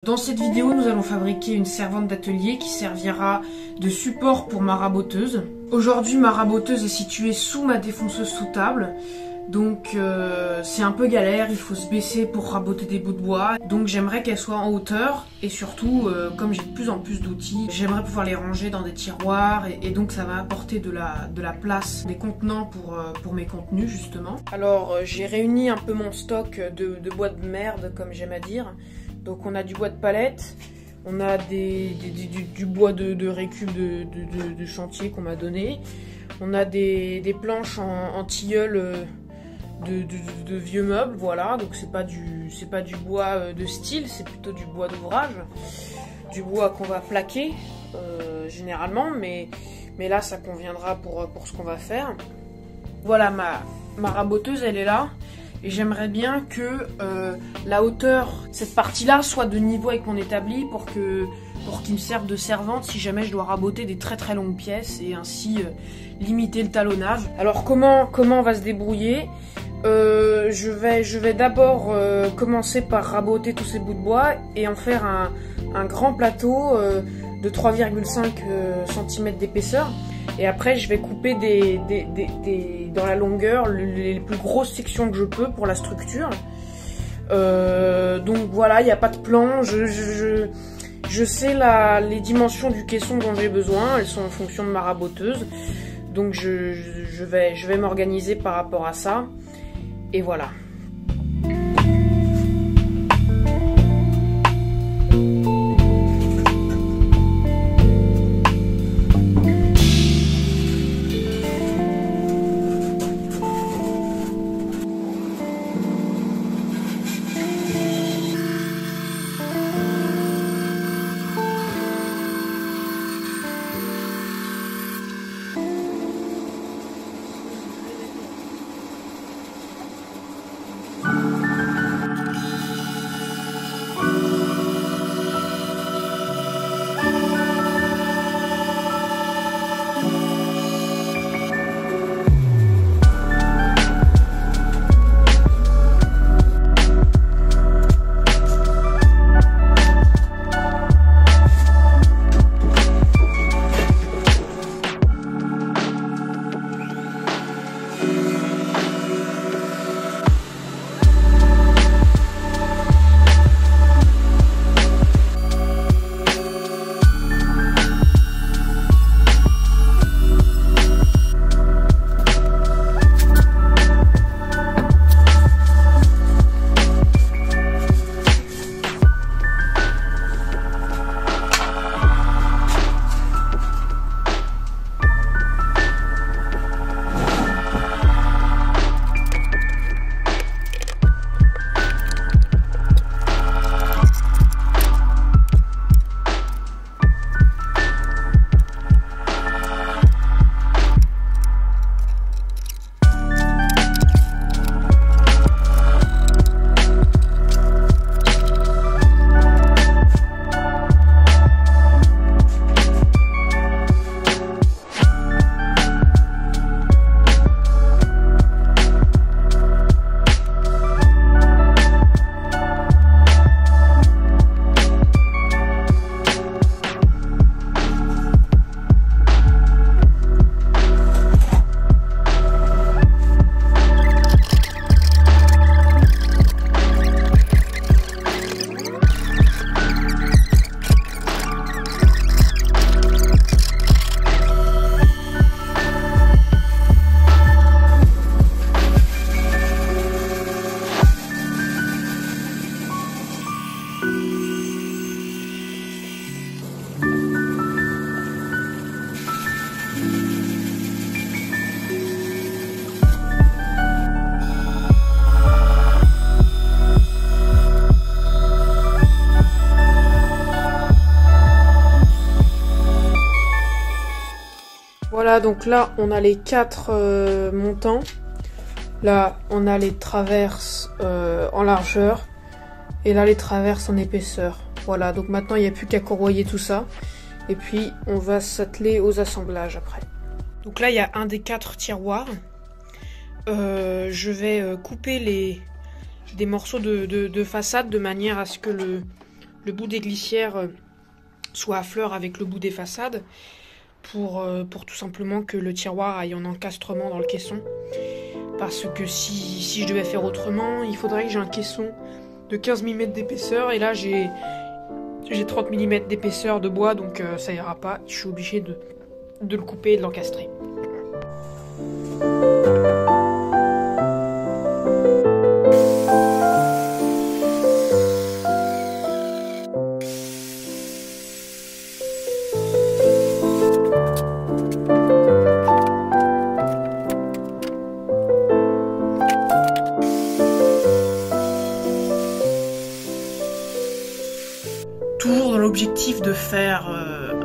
Dans cette vidéo, nous allons fabriquer une servante d'atelier qui servira de support pour ma raboteuse. Aujourd'hui, ma raboteuse est située sous ma défonceuse sous table. Donc c'est un peu galère, il faut se baisser pour raboter des bouts de bois. Donc j'aimerais qu'elle soit en hauteur et surtout, comme j'ai de plus en plus d'outils, j'aimerais pouvoir les ranger dans des tiroirs et donc ça va apporter de la place, des contenants pour mes contenus justement. Alors j'ai réuni un peu mon stock de bois de merde comme j'aime à dire. Donc on a du bois de palette, on a du bois de récup de chantier qu'on m'a donné, on a des planches en tilleul de vieux meubles, voilà, donc c'est pas du bois de style, c'est plutôt du bois d'ouvrage, du bois qu'on va plaquer généralement, mais là ça conviendra pour ce qu'on va faire. Voilà, ma raboteuse elle est là. Et j'aimerais bien que la hauteur, cette partie-là, soit de niveau avec mon établi pour qu'il me serve de servante si jamais je dois raboter des très très longues pièces et ainsi limiter le talonnage. Alors comment on va se débrouiller? Je vais d'abord commencer par raboter tous ces bouts de bois et en faire un grand plateau de 3,5 cm d'épaisseur. Et après, je vais couper dans la longueur les plus grosses sections que je peux pour la structure. Donc voilà, il n'y a pas de plan. Je sais les dimensions du caisson dont j'ai besoin. Elles sont en fonction de ma raboteuse. Donc je vais m'organiser par rapport à ça. Et voilà. Voilà, donc là on a les 4 montants. Là on a les traverses en largeur et là les traverses en épaisseur. Voilà, donc maintenant il n'y a plus qu'à corroyer tout ça et puis on va s'atteler aux assemblages après. Donc là il y a un des 4 tiroirs. Je vais couper des morceaux de façade de manière à ce que le bout des glissières soit à fleur avec le bout des façades pour tout simplement que le tiroir aille en encastrement dans le caisson. Parce que si je devais faire autrement, il faudrait que j'ai un caisson de 15 mm d'épaisseur et là j'ai 30 mm d'épaisseur de bois, donc ça ira pas. Je suis obligé de le couper et de l'encastrer. Toujours dans l'objectif de faire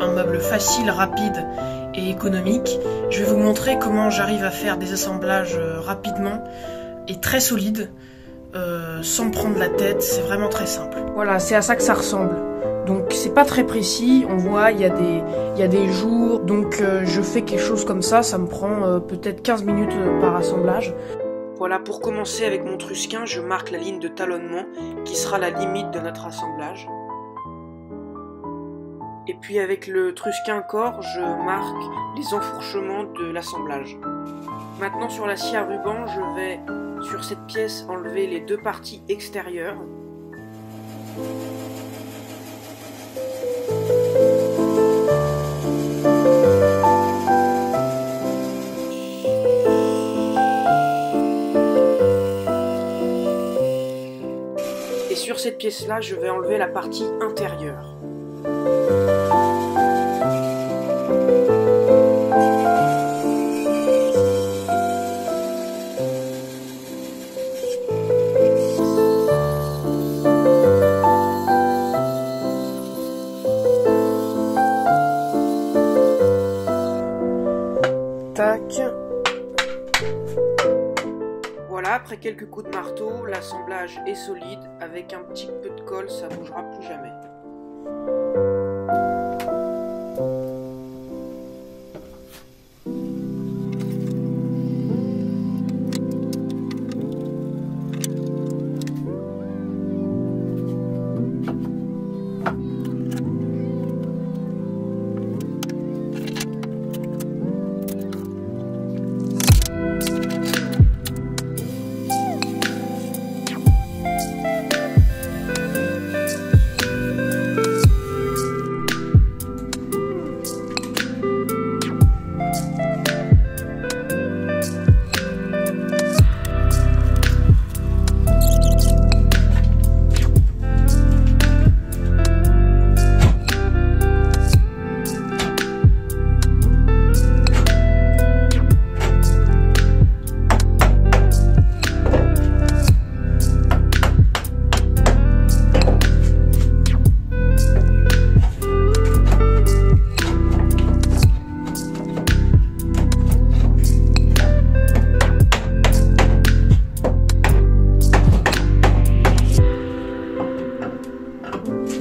un meuble facile, rapide et économique, je vais vous montrer comment j'arrive à faire des assemblages rapidement et très solides, sans me prendre la tête. C'est vraiment très simple. Voilà, c'est à ça que ça ressemble. Donc c'est pas très précis, on voit il y a des jours, donc je fais quelque chose comme ça, ça me prend peut-être 15 minutes par assemblage. Voilà, pour commencer avec mon trusquin, je marque la ligne de talonnement qui sera la limite de notre assemblage. Et puis avec le trusquin corps, je marque les enfourchements de l'assemblage. Maintenant sur la scie à ruban, je vais sur cette pièce enlever les deux parties extérieures. Et sur cette pièce-là, je vais enlever la partie intérieure. Tac. Voilà, après quelques coups de marteau, l'assemblage est solide. Avec un petit peu de colle, ça bougera plus jamais.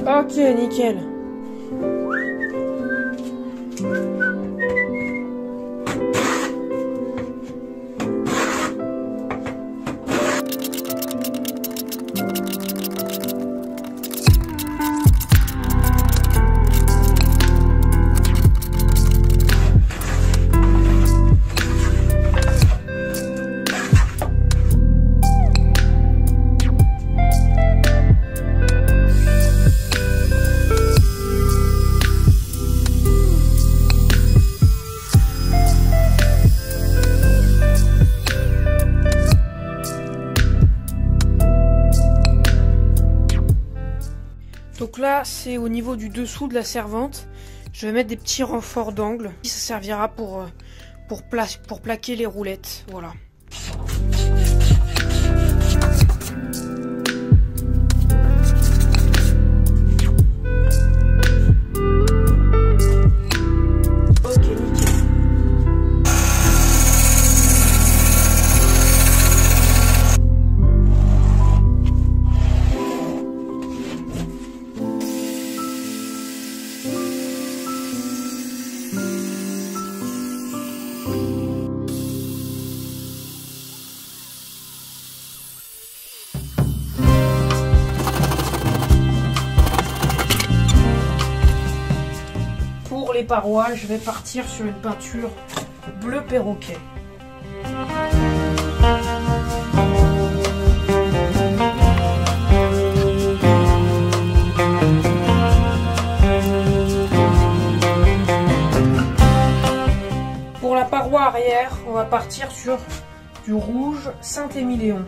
Ok, nickel. Donc là, c'est au niveau du dessous de la servante. Je vais mettre des petits renforts d'angle. Ça servira pour plaquer les roulettes. Voilà. les parois, je vais partir sur une peinture bleu perroquet. Pour la paroi arrière, on va partir sur du rouge Saint-Émilion.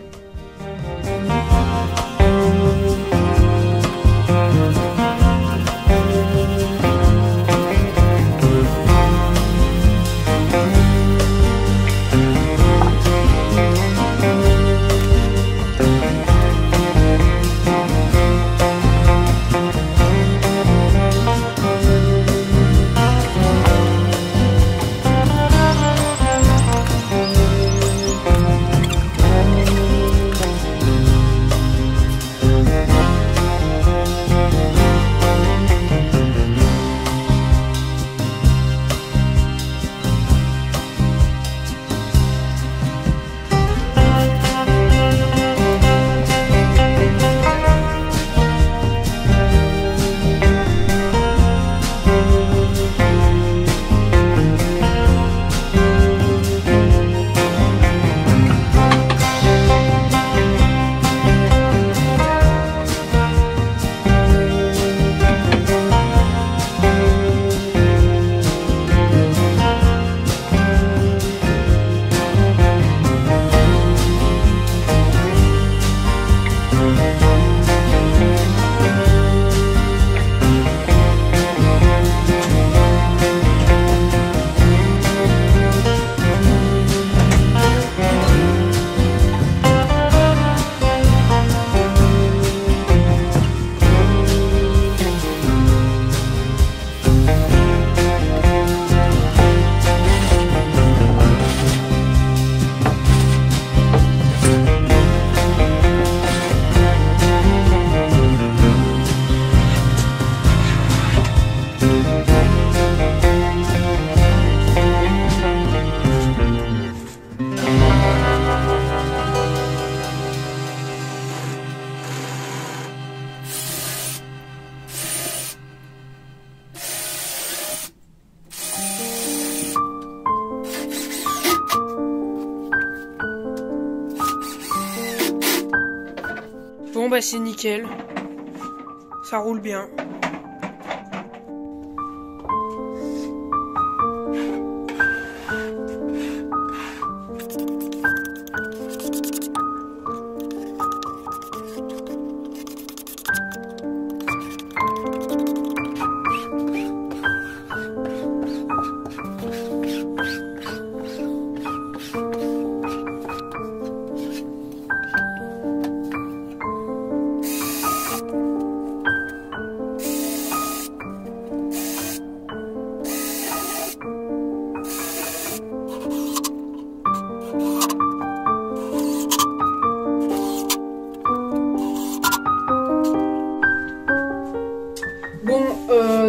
Bon bah c'est nickel, ça roule bien.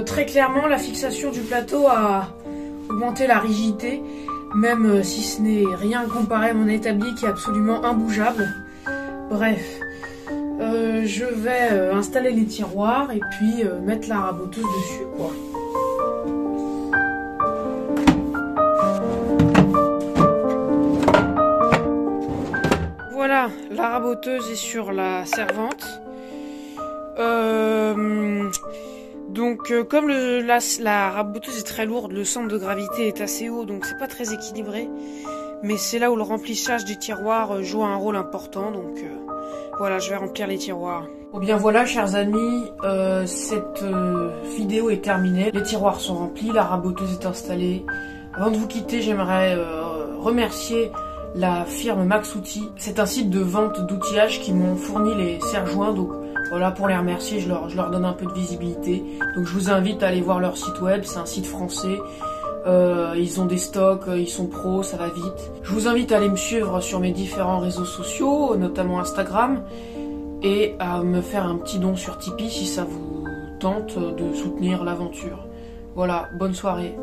Très clairement, la fixation du plateau a augmenté la rigidité, même si ce n'est rien comparé à mon établi qui est absolument imbougeable. Bref, je vais installer les tiroirs et puis mettre la raboteuse dessus, quoi. Voilà, la raboteuse est sur la servante. Donc comme la raboteuse est très lourde, le centre de gravité est assez haut, donc c'est pas très équilibré. Mais c'est là où le remplissage des tiroirs joue un rôle important, donc voilà, je vais remplir les tiroirs. Bon bien voilà, chers amis, cette vidéo est terminée. Les tiroirs sont remplis, la raboteuse est installée. Avant de vous quitter, j'aimerais remercier la firme Maxouti. C'est un site de vente d'outillage qui m'ont fourni les serre-joints, donc voilà, pour les remercier, je leur donne un peu de visibilité. Donc je vous invite à aller voir leur site web, c'est un site français. Ils ont des stocks, ils sont pros, ça va vite. Je vous invite à aller me suivre sur mes différents réseaux sociaux, notamment Instagram, et à me faire un petit don sur Tipeee si ça vous tente de soutenir l'aventure. Voilà, bonne soirée.